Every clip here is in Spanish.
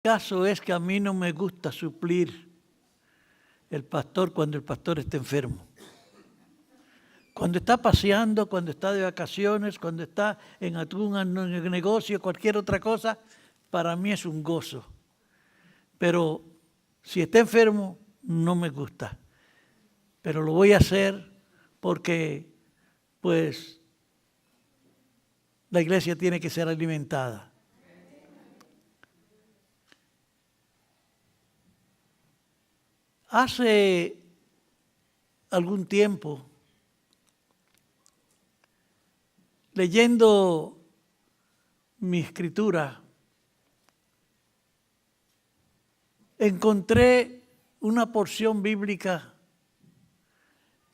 El caso es que a mí no me gusta suplir el pastor cuando el pastor está enfermo. Cuando está paseando, cuando está de vacaciones, cuando está en algún negocio, cualquier otra cosa, para mí es un gozo. Pero si está enfermo, no me gusta. Pero lo voy a hacer porque, pues, la iglesia tiene que ser alimentada. Hace algún tiempo, leyendo mi escritura, encontré una porción bíblica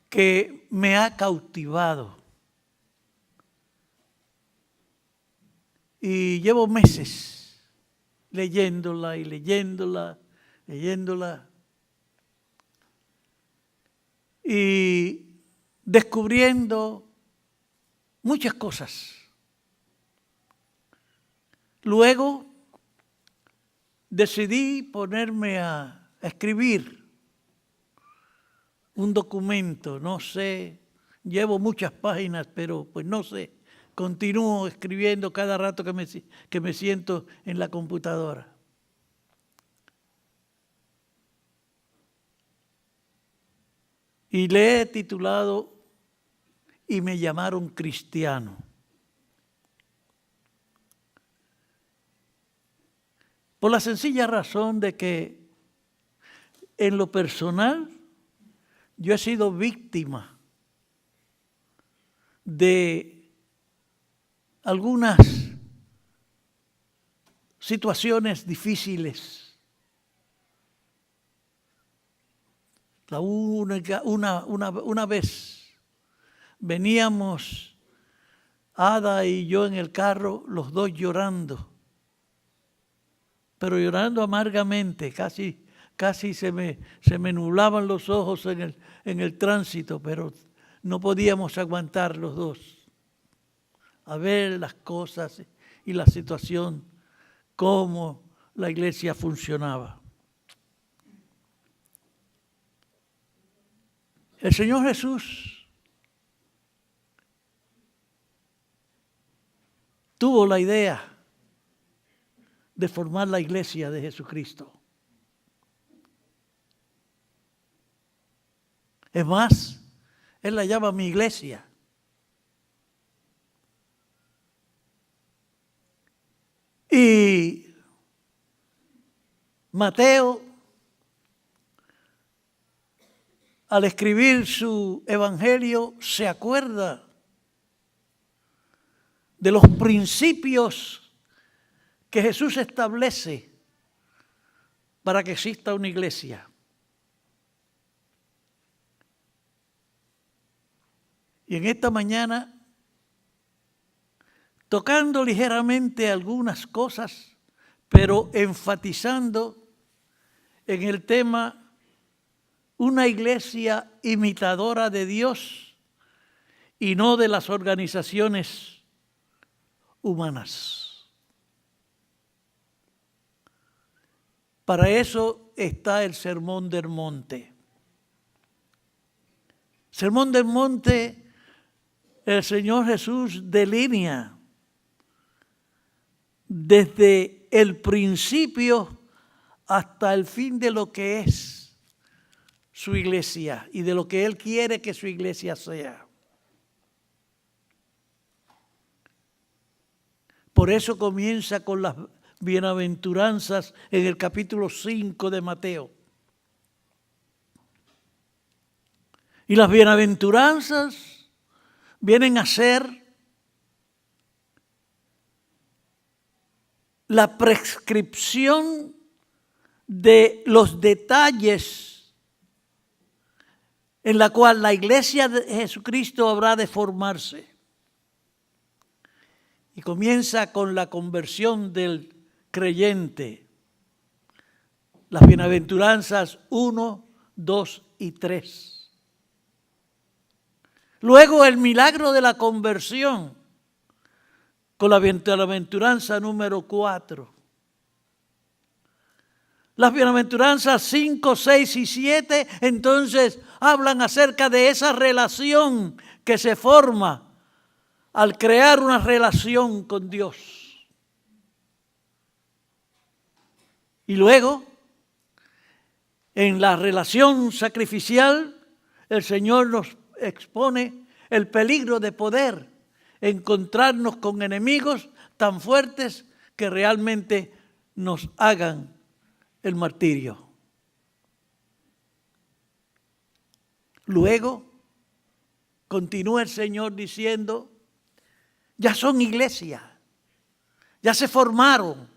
que me ha cautivado. Y llevo meses leyéndola y leyéndola. Y descubriendo muchas cosas. Luego decidí ponerme a escribir un documento, no sé, llevo muchas páginas, pero pues no sé, continúo escribiendo cada rato que me siento en la computadora. Y le he titulado "Y me llamaron cristiano". Por la sencilla razón de que en lo personal yo he sido víctima de algunas situaciones difíciles. Una vez veníamos Ada y yo en el carro, los dos llorando, pero llorando amargamente, casi se me nublaban los ojos en el tránsito, pero no podíamos aguantar los dos a ver las cosas y la situación, cómo la iglesia funcionaba. El Señor Jesús tuvo la idea de formar la iglesia de Jesucristo. Es más, Él la llama mi iglesia. Y Mateo, al escribir su evangelio, se acuerda de los principios que Jesús establece para que exista una iglesia. Y en esta mañana, tocando ligeramente algunas cosas, pero enfatizando en el tema una iglesia imitadora de Dios y no de las organizaciones humanas. Para eso está el Sermón del Monte. Sermón del Monte, el Señor Jesús delinea desde el principio hasta el fin de lo que es su iglesia y de lo que Él quiere que su iglesia sea. Por eso comienza con las bienaventuranzas en el capítulo 5 de Mateo. Y las bienaventuranzas vienen a ser la prescripción de los detalles en la cual la iglesia de Jesucristo habrá de formarse. Y comienza con la conversión del creyente. Las bienaventuranzas 1, 2 y 3. Luego el milagro de la conversión con la bienaventuranza número 4. Las bienaventuranzas 5, 6 y 7, entonces hablan acerca de esa relación que se forma al crear una relación con Dios. Y luego, en la relación sacrificial, el Señor nos expone el peligro de poder encontrarnos con enemigos tan fuertes que realmente nos hagan el martirio. Luego, continúa el Señor diciendo, ya son iglesia, ya se formaron.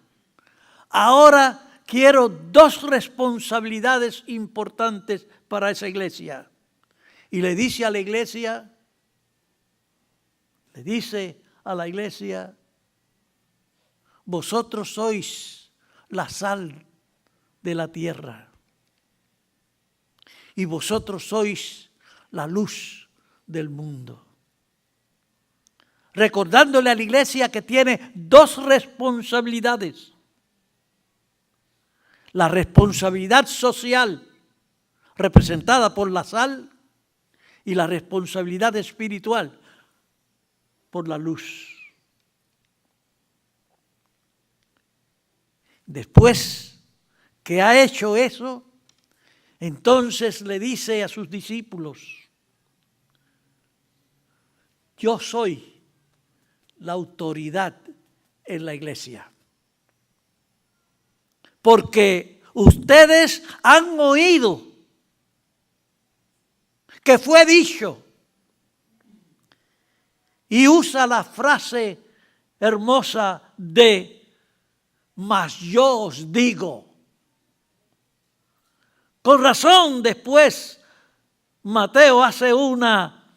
Ahora quiero dos responsabilidades importantes para esa iglesia. Y le dice a la iglesia, vosotros sois la sal de la tierra y vosotros sois la luz del mundo. Recordándole a la iglesia que tiene dos responsabilidades. La responsabilidad social, representada por la sal, y la responsabilidad espiritual, por la luz. Después que ha hecho eso, entonces le dice a sus discípulos, yo soy la autoridad en la iglesia. Porque ustedes han oído que fue dicho, y usa la frase hermosa de, mas yo os digo. Con razón después Mateo hace una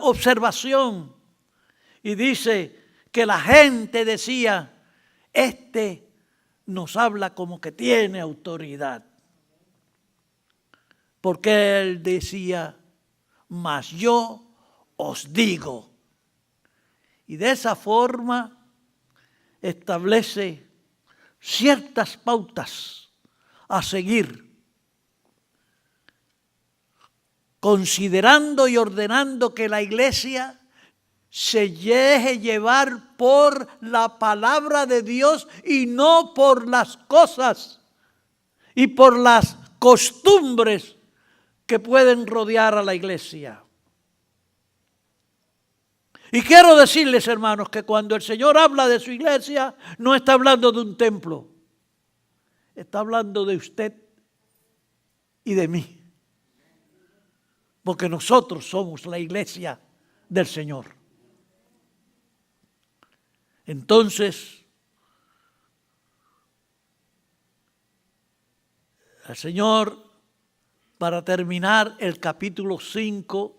observación y dice que la gente decía, este nos habla como que tiene autoridad. Porque él decía, mas yo os digo. Y de esa forma establece ciertas pautas a seguir, considerando y ordenando que la iglesia se deje llevar por la palabra de Dios y no por las cosas y por las costumbres que pueden rodear a la iglesia. Y quiero decirles, hermanos, que cuando el Señor habla de su iglesia, no está hablando de un templo. Está hablando de usted y de mí. Porque nosotros somos la iglesia del Señor. Entonces, el Señor, para terminar el capítulo 5,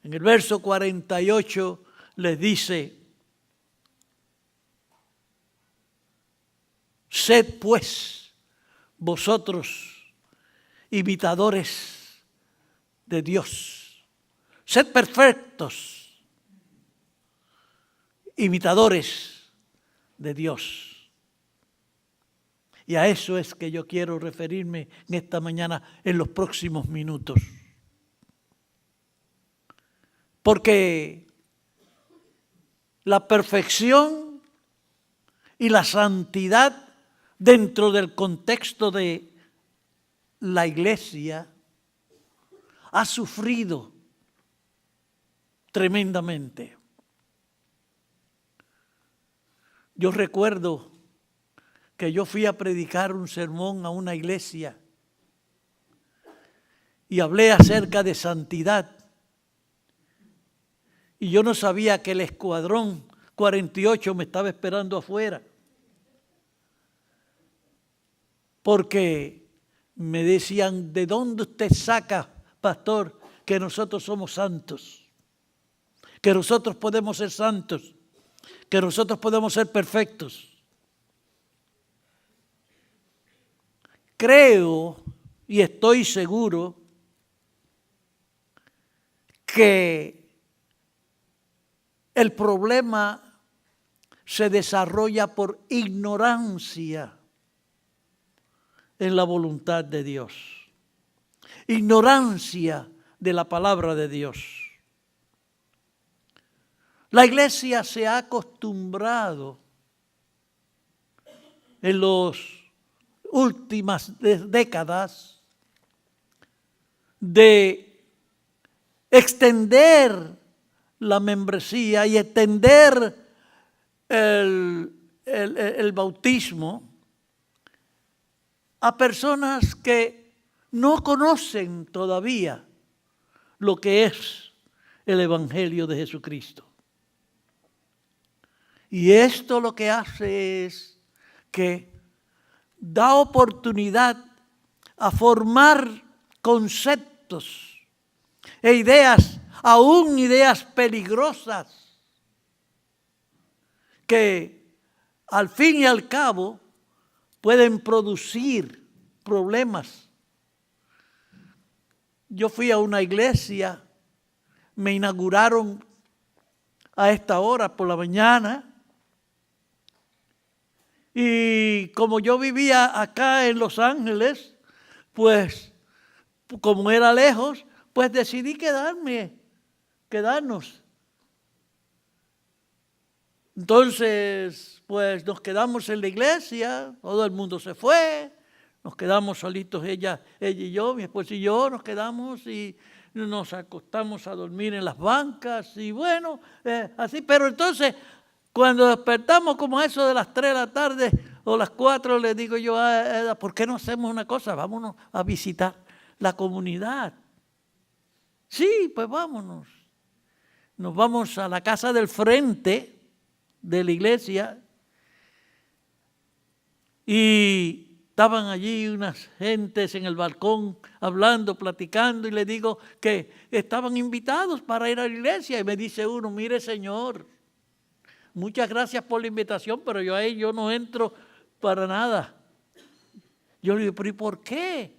en el verso 48 les dice, sed pues vosotros imitadores de Dios, sed perfectos, imitadores de Dios. Y a eso es que yo quiero referirme en esta mañana, en los próximos minutos. Porque la perfección y la santidad dentro del contexto de la iglesia ha sufrido tremendamente. Yo recuerdo que yo fui a predicar un sermón a una iglesia y hablé acerca de santidad. Y yo no sabía que el escuadrón 48 me estaba esperando afuera. Porque me decían, ¿de dónde usted saca, pastor, que nosotros somos santos? Que nosotros podemos ser santos, que nosotros podemos ser perfectos. Creo y estoy seguro que el problema se desarrolla por ignorancia en la voluntad de Dios. Ignorancia de la palabra de Dios. La iglesia se ha acostumbrado en las últimas décadas de extender la membresía y extender el bautismo a personas que no conocen todavía lo que es el Evangelio de Jesucristo. Y esto lo que hace es que da oportunidad a formar conceptos e ideas, aún ideas peligrosas, que al fin y al cabo pueden producir problemas. Yo fui a una iglesia, me inauguraron a esta hora por la mañana, y como yo vivía acá en Los Ángeles, pues como era lejos, pues decidí quedarnos. Entonces, pues nos quedamos en la iglesia, todo el mundo se fue, nos quedamos solitos ella y yo, mi esposo y yo, nos quedamos y nos acostamos a dormir en las bancas y bueno, así, pero entonces cuando despertamos como a eso de las 3 de la tarde o las 4, le digo yo a Eda, ¿por qué no hacemos una cosa? Vámonos a visitar la comunidad. Sí, pues vámonos. Nos vamos a la casa del frente de la iglesia y estaban allí unas gentes en el balcón hablando, platicando, y le digo que estaban invitados para ir a la iglesia y me dice uno, mire señor, muchas gracias por la invitación, pero yo ahí yo no entro para nada. Yo le digo, pero ¿y por qué?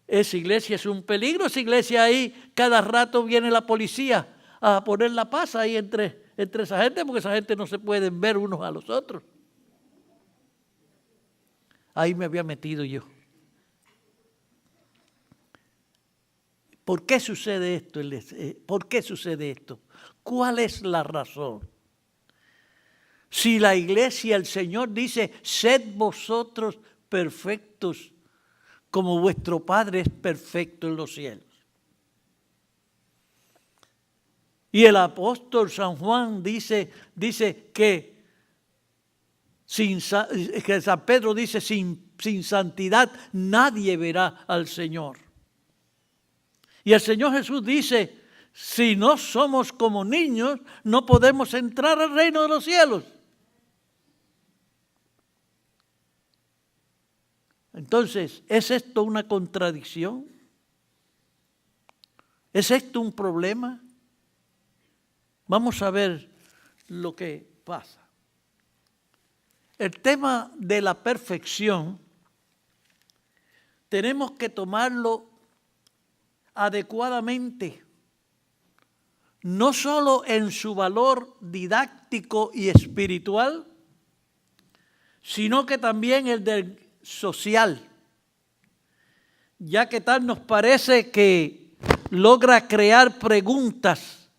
Esa iglesia es un peligro, esa iglesia ahí cada rato viene la policía a poner la paz ahí entre esa gente, porque esa gente no se pueden ver unos a los otros. Ahí me había metido yo. ¿Por qué sucede esto? ¿Por qué sucede esto? ¿Cuál es la razón? Si la iglesia, el Señor dice, sed vosotros perfectos, como vuestro Padre es perfecto en los cielos. Y el apóstol San Juan dice que San Pedro dice, sin santidad nadie verá al Señor. Y el Señor Jesús dice, si no somos como niños, no podemos entrar al reino de los cielos. Entonces, ¿es esto una contradicción? ¿Es esto un problema? Vamos a ver lo que pasa. El tema de la perfección tenemos que tomarlo adecuadamente, no solo en su valor didáctico y espiritual, sino que también el del social, ya que tal nos parece que logra crear preguntas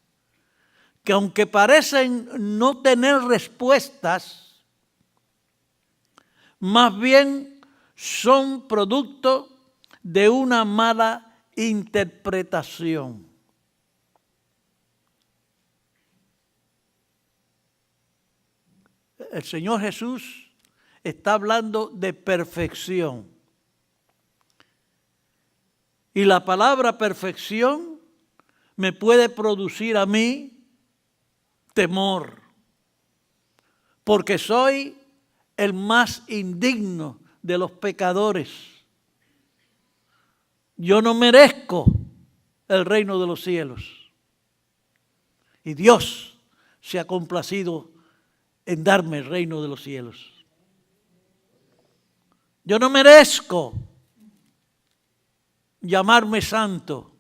que aunque parecen no tener respuestas, más bien son producto de una mala interpretación. El Señor Jesús está hablando de perfección. Y la palabra perfección me puede producir a mí temor, porque soy el más indigno de los pecadores. Yo no merezco el reino de los cielos. Y Dios se ha complacido en darme el reino de los cielos. Yo no merezco llamarme santo.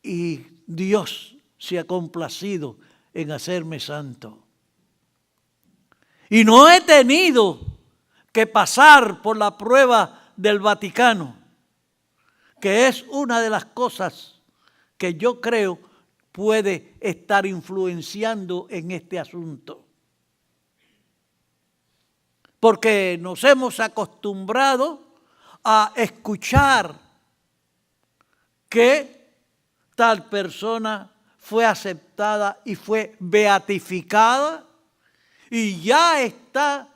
Y Dios se ha complacido en hacerme santo. Y no he tenido que pasar por la prueba del Vaticano, que es una de las cosas que yo creo puede estar influenciando en este asunto. Porque nos hemos acostumbrado a escuchar que tal persona fue aceptada y fue beatificada y ya está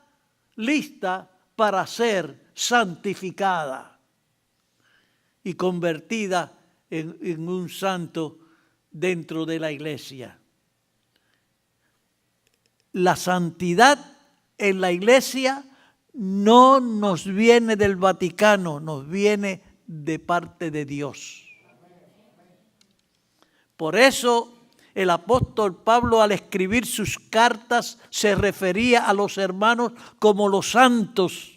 lista para ser santificada y convertida en un santo dentro de la iglesia. La santidad en la iglesia no nos viene del Vaticano, nos viene de parte de Dios. Por eso el apóstol Pablo, al escribir sus cartas, se refería a los hermanos como los santos,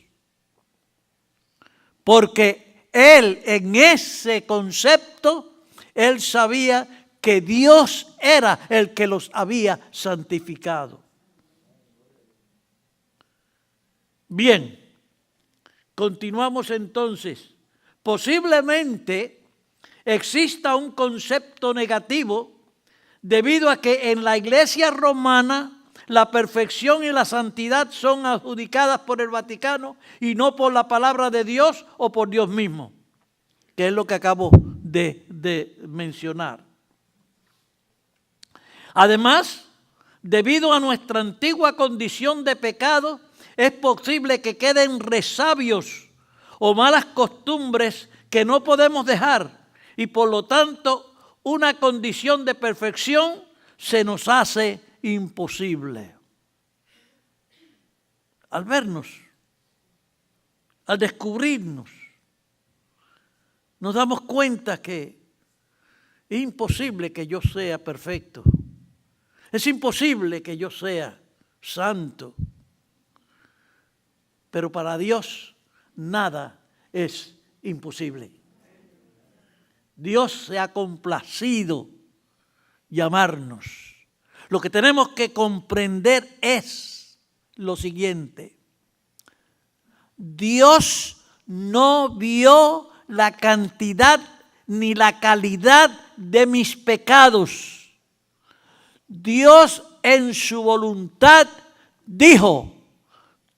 porque él, en ese concepto, él sabía que Dios era el que los había santificado. Bien, continuamos entonces. Posiblemente exista un concepto negativo debido a que en la iglesia romana la perfección y la santidad son adjudicadas por el Vaticano y no por la palabra de Dios o por Dios mismo, que es lo que acabo de mencionar. Además, debido a nuestra antigua condición de pecado, es posible que queden resabios o malas costumbres que no podemos dejar y por lo tanto una condición de perfección se nos hace imposible. Al vernos, al descubrirnos, nos damos cuenta que es imposible que yo sea perfecto. Es imposible que yo sea santo. Pero para Dios nada es imposible. Dios se ha complacido llamarnos. Lo que tenemos que comprender es lo siguiente. Dios no vio la cantidad ni la calidad de mis pecados. Dios en su voluntad dijo: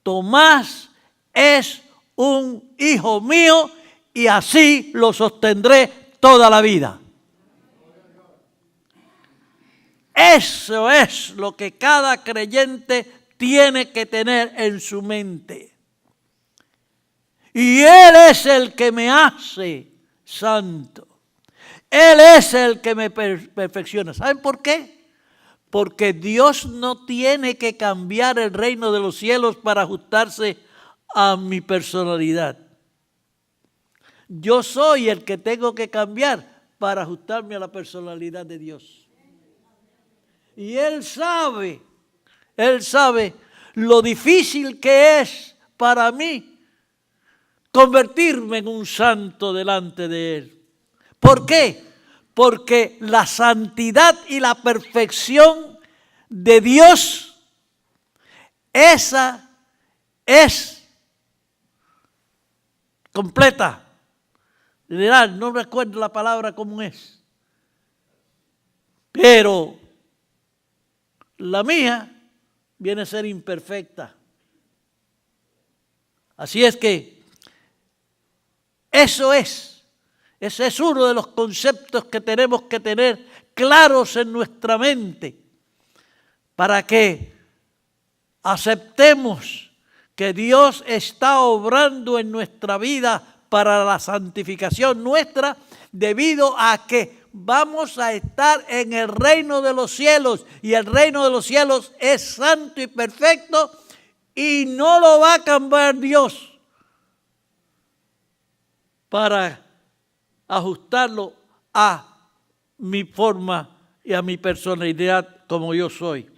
Tomás es un hijo mío y así lo sostendré toda la vida. Eso es lo que cada creyente tiene que tener en su mente. Y Él es el que me hace santo. Él es el que me perfecciona. ¿Saben por qué? Porque Dios no tiene que cambiar el reino de los cielos para ajustarse a mi personalidad. Yo soy el que tengo que cambiar para ajustarme a la personalidad de Dios. Y Él sabe lo difícil que es para mí convertirme en un santo delante de Él. ¿Por qué? Porque la santidad y la perfección de Dios, esa es completa. No recuerdo la palabra cómo es. Pero la mía viene a ser imperfecta. Así es que ese es uno de los conceptos que tenemos que tener claros en nuestra mente para que aceptemos que Dios está obrando en nuestra vida para la santificación nuestra, debido a que vamos a estar en el reino de los cielos y el reino de los cielos es santo y perfecto y no lo va a cambiar Dios para ajustarlo a mi forma y a mi personalidad como yo soy.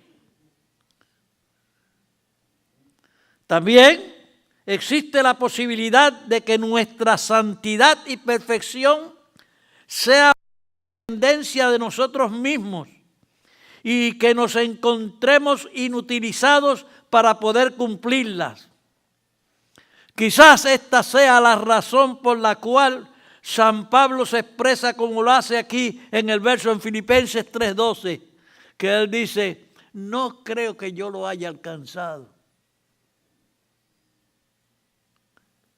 También existe la posibilidad de que nuestra santidad y perfección sea tendencia de nosotros mismos y que nos encontremos inutilizados para poder cumplirlas. Quizás esta sea la razón por la cual San Pablo se expresa como lo hace aquí en el verso en Filipenses 3:12, que él dice, no creo que yo lo haya alcanzado.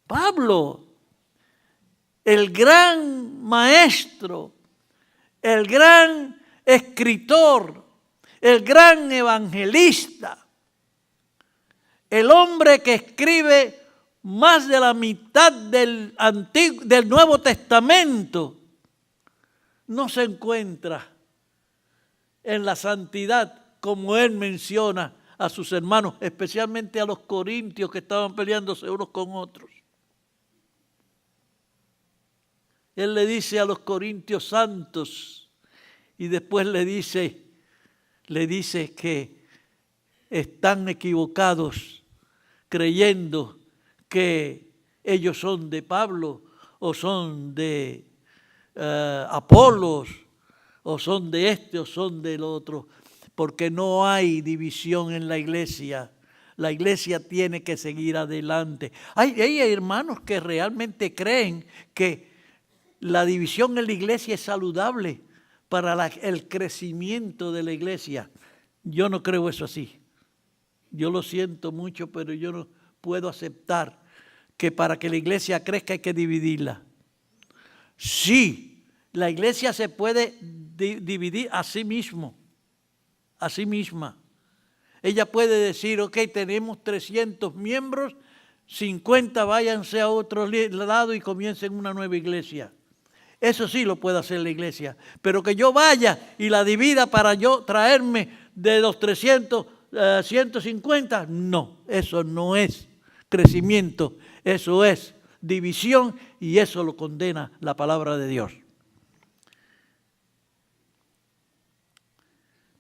Pablo, el gran maestro, el gran escritor, el gran evangelista, el hombre que escribe más de la mitad del Nuevo Testamento, no se encuentra en la santidad como él menciona a sus hermanos, especialmente a los corintios que estaban peleándose unos con otros. Él le dice a los corintios santos y después le dice que están equivocados creyendo que ellos son de Pablo o son de Apolos o son de este o son del otro, porque no hay división en la iglesia. La iglesia tiene que seguir adelante. Hay hermanos que realmente creen que la división en la iglesia es saludable para el crecimiento de la iglesia. Yo no creo eso así. Yo lo siento mucho, pero yo no puedo aceptar que para que la iglesia crezca hay que dividirla. Sí, la iglesia se puede dividir a sí misma. Ella puede decir, ok, tenemos 300 miembros, 50 váyanse a otro lado y comiencen una nueva iglesia. Eso sí lo puede hacer la iglesia, pero que yo vaya y la divida para yo traerme de los 300, 150, no, eso no es crecimiento, eso es división y eso lo condena la palabra de Dios.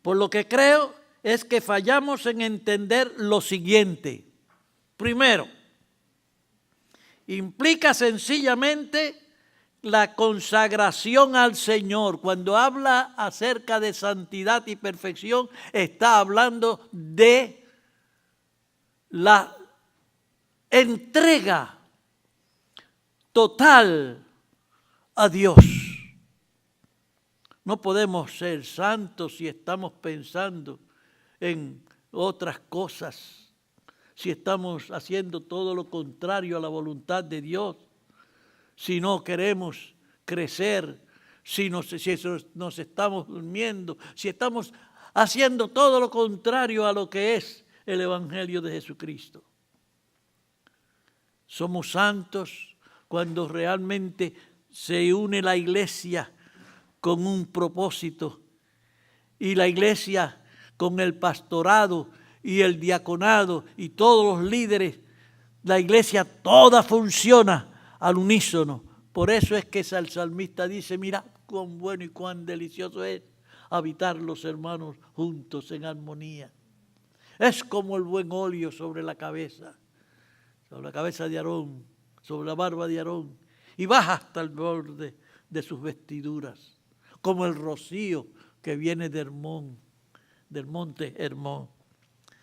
Por lo que creo es que fallamos en entender lo siguiente. Primero, implica sencillamente la consagración al Señor. Cuando habla acerca de santidad y perfección, está hablando de la entrega total a Dios. No podemos ser santos si estamos pensando en otras cosas, si estamos haciendo todo lo contrario a la voluntad de Dios, si no queremos crecer, si nos estamos durmiendo, si estamos haciendo todo lo contrario a lo que es el Evangelio de Jesucristo. Somos santos cuando realmente se une la iglesia con un propósito y la iglesia con el pastorado y el diaconado y todos los líderes, la iglesia toda funciona al unísono. Por eso es que el salmista dice, mira cuán bueno y cuán delicioso es habitar los hermanos juntos en armonía. Es como el buen óleo sobre la cabeza de Aarón, sobre la barba de Aarón, y baja hasta el borde de sus vestiduras, como el rocío que viene de Hermón, del monte Hermón.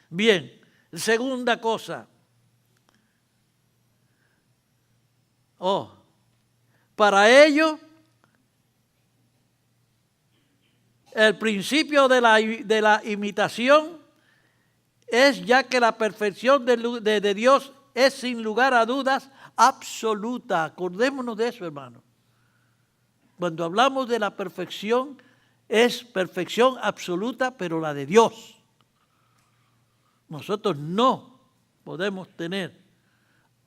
Bien, segunda cosa. Para ello, el principio de la imitación es ya que la perfección de Dios es sin lugar a dudas absoluta. Acordémonos de eso, hermano. Cuando hablamos de la perfección, es perfección absoluta, pero la de Dios. Nosotros no podemos tener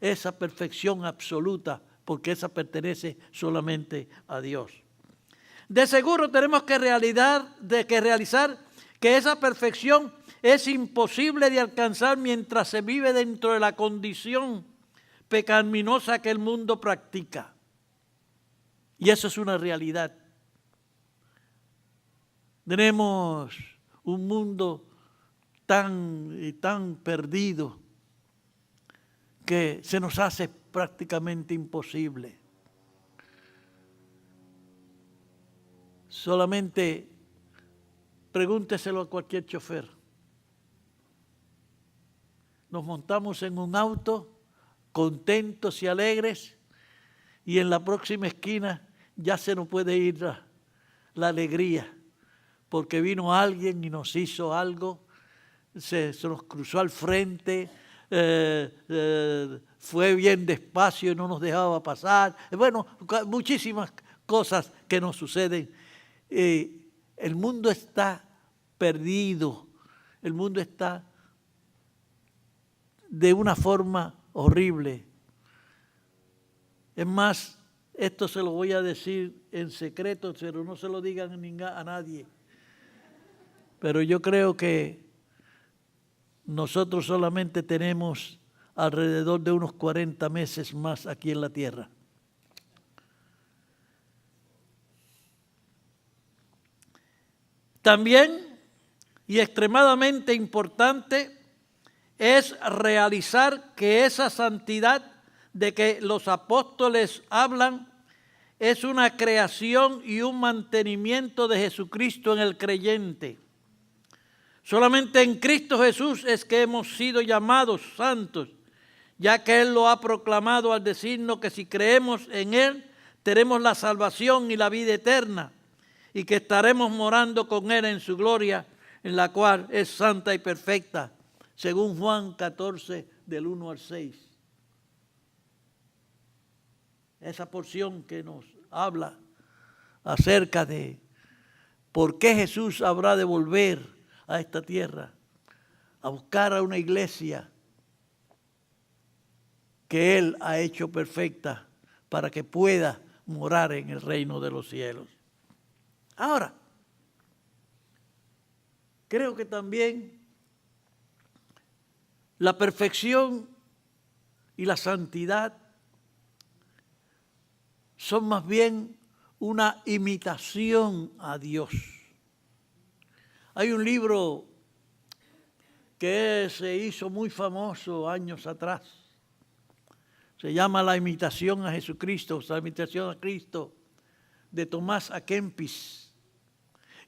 esa perfección absoluta porque esa pertenece solamente a Dios. De seguro tenemos que realizar que esa perfección es imposible de alcanzar mientras se vive dentro de la condición pecaminosa que el mundo practica. Y eso es una realidad. Tenemos un mundo tan perdido que se nos hace prácticamente imposible. Solamente Pregúnteselo a cualquier chofer. Nos montamos en un auto, contentos y alegres, y en la próxima esquina ya se nos puede ir la alegría, porque vino alguien y nos hizo algo, se nos cruzó al frente, fue bien despacio y no nos dejaba pasar. Bueno, muchísimas cosas que nos suceden. El mundo está perdido, el mundo está de una forma horrible. Es más, esto se lo voy a decir en secreto, pero no se lo digan a nadie. Pero yo creo que nosotros solamente tenemos alrededor de unos 40 meses más aquí en la tierra. También, y extremadamente importante, es realizar que esa santidad de que los apóstoles hablan es una creación y un mantenimiento de Jesucristo en el creyente. Solamente en Cristo Jesús es que hemos sido llamados santos, ya que Él lo ha proclamado al decirnos que si creemos en Él, tenemos la salvación y la vida eterna, y que estaremos morando con Él en su gloria, en la cual es santa y perfecta, según Juan 14, del 1 al 6. Esa porción que nos habla acerca de por qué Jesús habrá de volver a esta tierra, a buscar a una iglesia que Él ha hecho perfecta para que pueda morar en el reino de los cielos. Ahora, creo que también la perfección y la santidad son más bien una imitación a Dios. Hay un libro que se hizo muy famoso años atrás. Se llama La imitación a Jesucristo, la imitación a Cristo, de Tomás A. Kempis.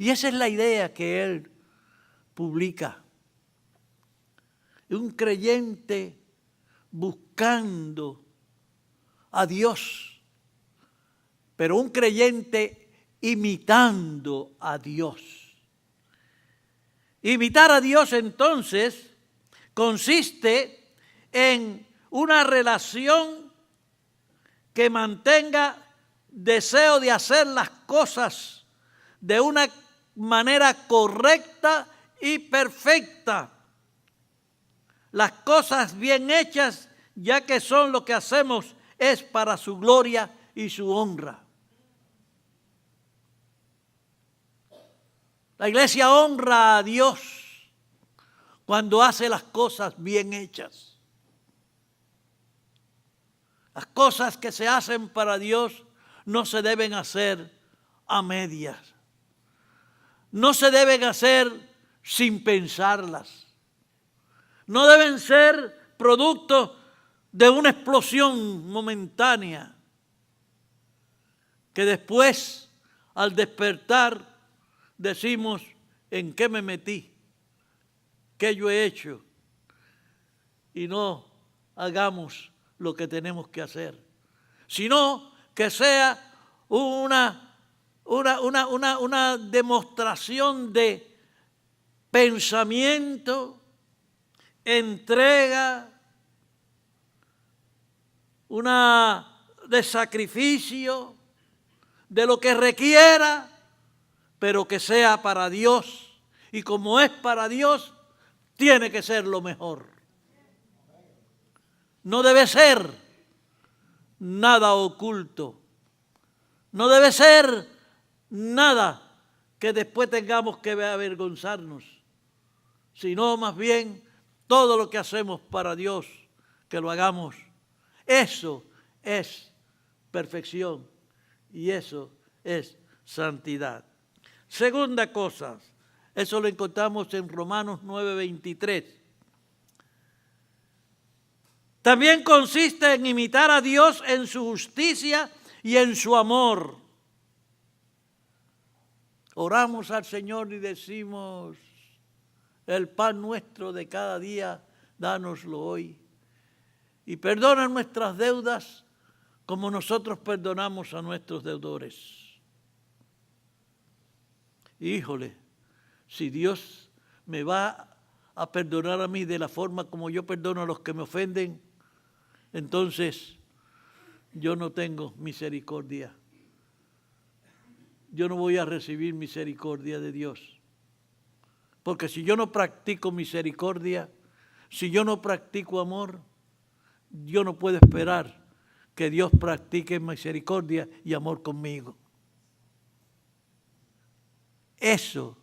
Y esa es la idea que él publica. Un creyente buscando a Dios, pero un creyente imitando a Dios. Imitar a Dios entonces consiste en una relación que mantenga deseo de hacer las cosas de una manera correcta y perfecta. Las cosas bien hechas, ya que son lo que hacemos, es para su gloria y su honra. La iglesia honra a Dios cuando hace las cosas bien hechas. Las cosas que se hacen para Dios no se deben hacer a medias. No se deben hacer sin pensarlas. No deben ser producto de una explosión momentánea que después, al despertar, decimos, ¿en qué me metí? ¿Qué yo he hecho? Y no hagamos lo que tenemos que hacer, sino que sea una demostración de pensamiento, entrega, de sacrificio, de lo que requiera, pero que sea para Dios. Y como es para Dios, tiene que ser lo mejor. No debe ser nada oculto. No debe ser nada que después tengamos que avergonzarnos, sino más bien todo lo que hacemos para Dios, que lo hagamos. Eso es perfección y eso es santidad. Segunda cosa, eso lo encontramos en Romanos 9:23. También consiste en imitar a Dios en su justicia y en su amor. oramos al Señor y decimos, el pan nuestro de cada día, dánoslo hoy. Y perdona nuestras deudas como nosotros perdonamos a nuestros deudores. Híjole, si Dios me va a perdonar a mí de la forma como yo perdono a los que me ofenden, entonces yo no tengo misericordia. Yo no voy a recibir misericordia de Dios. Porque si yo no practico misericordia, si yo no practico amor, yo no puedo esperar que Dios practique misericordia y amor conmigo. Eso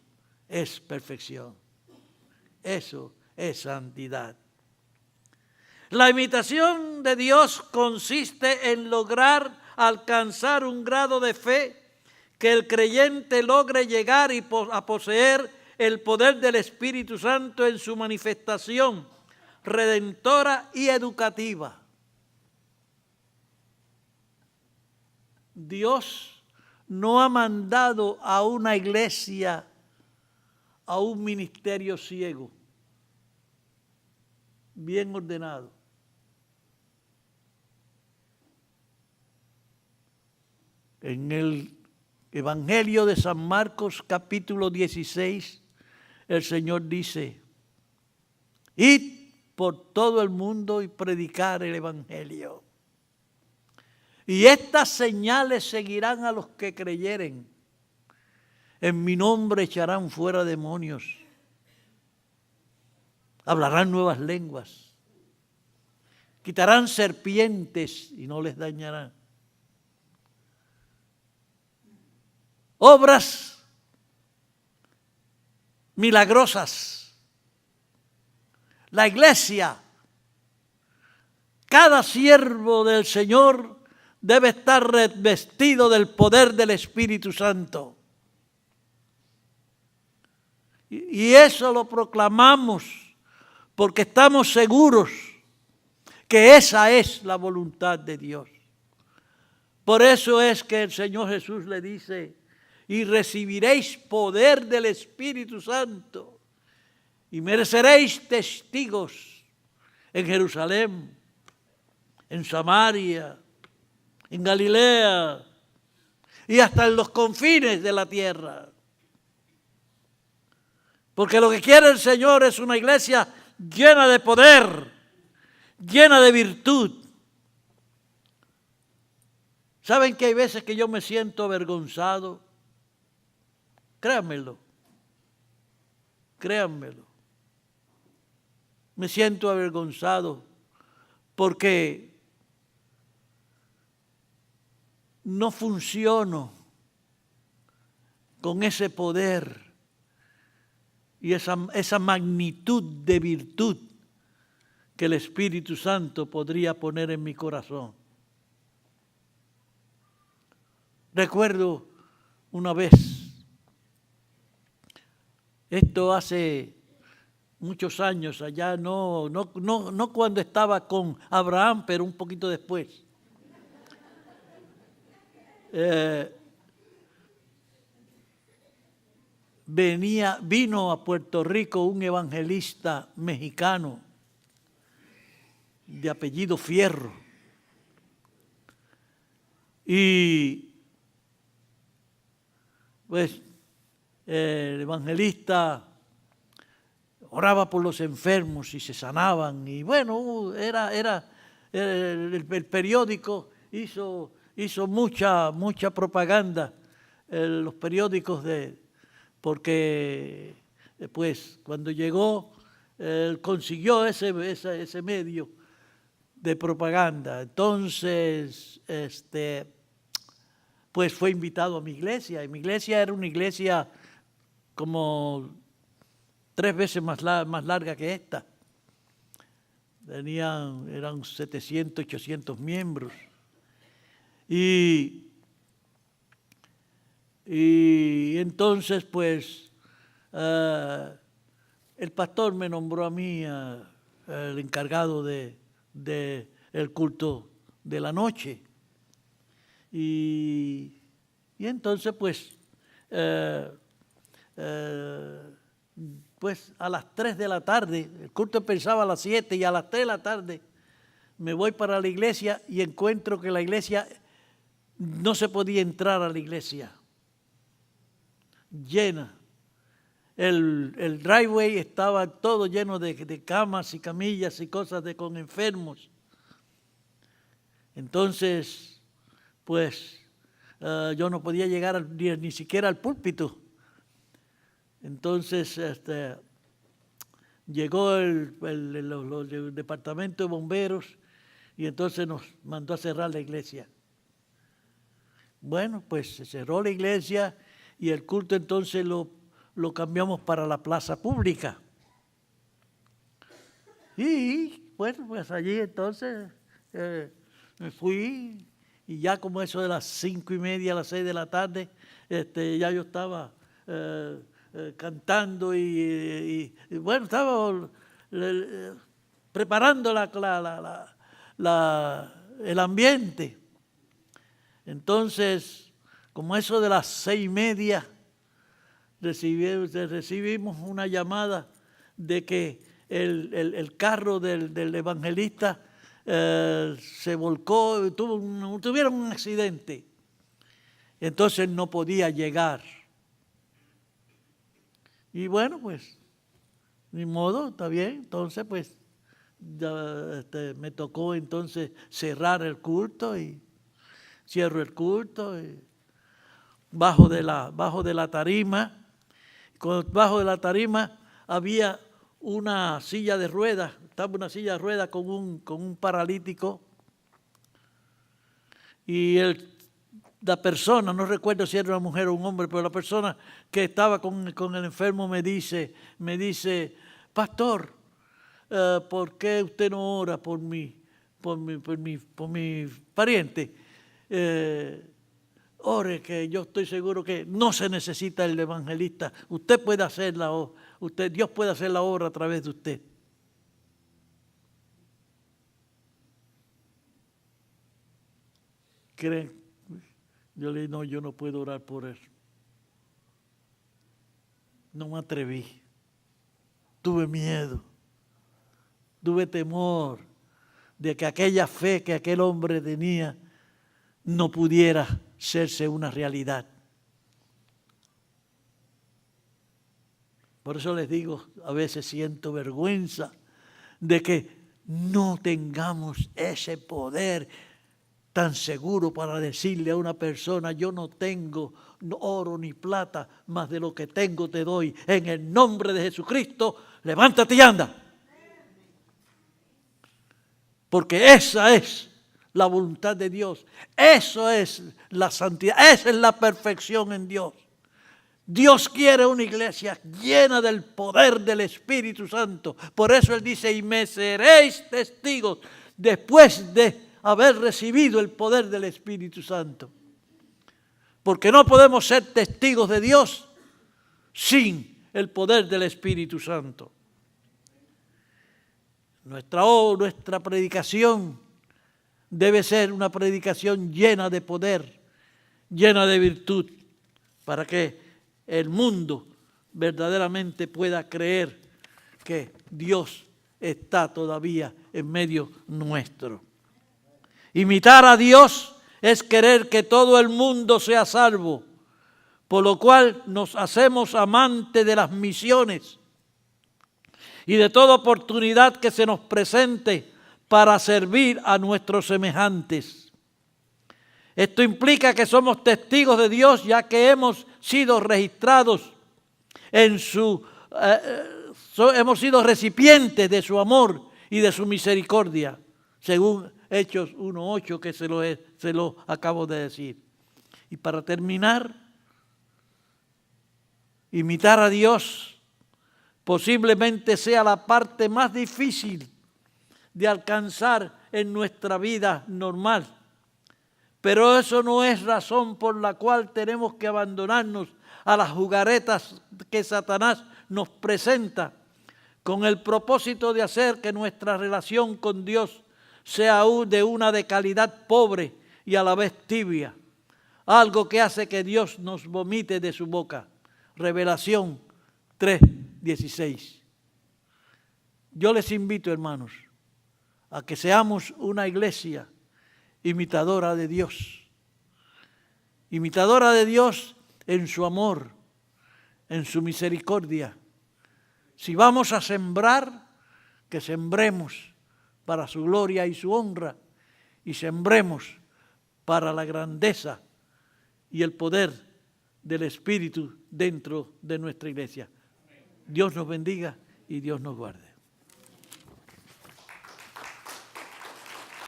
es perfección. Eso es santidad. La imitación de Dios consiste en lograr alcanzar un grado de fe que el creyente logre llegar a poseer el poder del Espíritu Santo en su manifestación redentora y educativa. Dios no ha mandado a una iglesia a un ministerio ciego, bien ordenado. En el Evangelio de San Marcos, capítulo 16, el Señor dice, id por todo el mundo y predicar el Evangelio. Y estas señales seguirán a los que creyeren. En mi nombre echarán fuera demonios. Hablarán nuevas lenguas. Quitarán serpientes y no les dañarán. Obras milagrosas. La iglesia, cada siervo del Señor debe estar revestido del poder del Espíritu Santo. Y eso lo proclamamos porque estamos seguros que esa es la voluntad de Dios. Por eso es que el Señor Jesús le dice, y recibiréis poder del Espíritu Santo y mereceréis testigos en Jerusalén, en Samaria, en Galilea y hasta en los confines de la tierra. Porque lo que quiere el Señor es una iglesia llena de poder, llena de virtud. ¿Saben que hay veces que yo me siento avergonzado? Créanmelo. Créanmelo. Me siento avergonzado porque no funciono con ese poder y esa magnitud de virtud que el Espíritu Santo podría poner en mi corazón. Recuerdo una vez, esto hace muchos años, allá no cuando estaba con Abraham, pero un poquito después. Vino a Puerto Rico un evangelista mexicano de apellido Fierro. Y pues el evangelista oraba por los enfermos y se sanaban. Y bueno, el periódico hizo mucha propaganda, los periódicos porque pues cuando llegó, consiguió ese medio de propaganda. Entonces, pues fue invitado a mi iglesia. Y mi iglesia era una iglesia como 3 veces más larga que esta. Eran 700, 800 miembros. Y entonces, pues, el pastor me nombró a mí el encargado del culto de la noche. Y entonces, pues, pues a las 3 de la tarde, el culto empezaba a las 7 y a las 3 de la tarde me voy para la iglesia y encuentro que la iglesia no se podía entrar a la iglesia, llena. El driveway estaba todo lleno de camas y camillas y cosas con enfermos. Entonces, pues yo no podía llegar ni siquiera al púlpito. Entonces, llegó el departamento de bomberos y entonces nos mandó a cerrar la iglesia. Bueno, pues se cerró la iglesia y el culto entonces lo cambiamos para la plaza pública. Y bueno, pues allí entonces me fui y ya como eso de las 5:30 a las 6 de la tarde, ya yo estaba cantando y bueno, estaba preparando el ambiente. Entonces, como eso de las 6:30, recibimos una llamada de que el carro del evangelista se volcó, tuvieron un accidente. Entonces no podía llegar. Y bueno, pues, ni modo, está bien. Entonces, pues, me tocó entonces cerrar el culto y cierro el culto y bajo de la tarima. Bajo de la tarima había una silla de ruedas, estaba una silla de ruedas con un paralítico y la persona, no recuerdo si era una mujer o un hombre, pero la persona que estaba con el enfermo me dice, pastor, ¿por qué usted no ora por mi pariente? Ore, que yo estoy seguro que no se necesita el evangelista. Usted puede hacer Dios puede hacer la obra a través de usted. ¿Creen? Yo le dije, no, yo no puedo orar por él. No me atreví. Tuve miedo. Tuve temor de que aquella fe que aquel hombre tenía no pudiera serse una realidad. Por eso les digo, a veces siento vergüenza de que no tengamos ese poder tan seguro para decirle a una persona, yo no tengo oro ni plata, más de lo que tengo te doy. En el nombre de Jesucristo, levántate y anda. Porque esa es la voluntad de Dios. Eso es la santidad, esa es la perfección en Dios. Dios quiere una iglesia llena del poder del Espíritu Santo. Por eso Él dice, y me seréis testigos después de haber recibido el poder del Espíritu Santo. Porque no podemos ser testigos de Dios sin el poder del Espíritu Santo. Nuestra predicación debe ser una predicación llena de poder, llena de virtud, para que el mundo verdaderamente pueda creer que Dios está todavía en medio nuestro. Imitar a Dios es querer que todo el mundo sea salvo, por lo cual nos hacemos amantes de las misiones y de toda oportunidad que se nos presente para servir a nuestros semejantes. Esto implica que somos testigos de Dios, ya que hemos sido registrados en hemos sido recipientes de su amor y de su misericordia, según Hechos 1:8, que se lo acabo de decir. Y para terminar, imitar a Dios posiblemente sea la parte más difícil de alcanzar en nuestra vida normal. Pero eso no es razón por la cual tenemos que abandonarnos a las jugaretas que Satanás nos presenta con el propósito de hacer que nuestra relación con Dios sea de calidad pobre y a la vez tibia. Algo que hace que Dios nos vomite de su boca. Revelación 3:16. Yo les invito, hermanos, a que seamos una iglesia imitadora de Dios. Imitadora de Dios en su amor, en su misericordia. Si vamos a sembrar, que sembremos para su gloria y su honra, y sembremos para la grandeza y el poder del Espíritu dentro de nuestra iglesia. Dios nos bendiga y Dios nos guarde.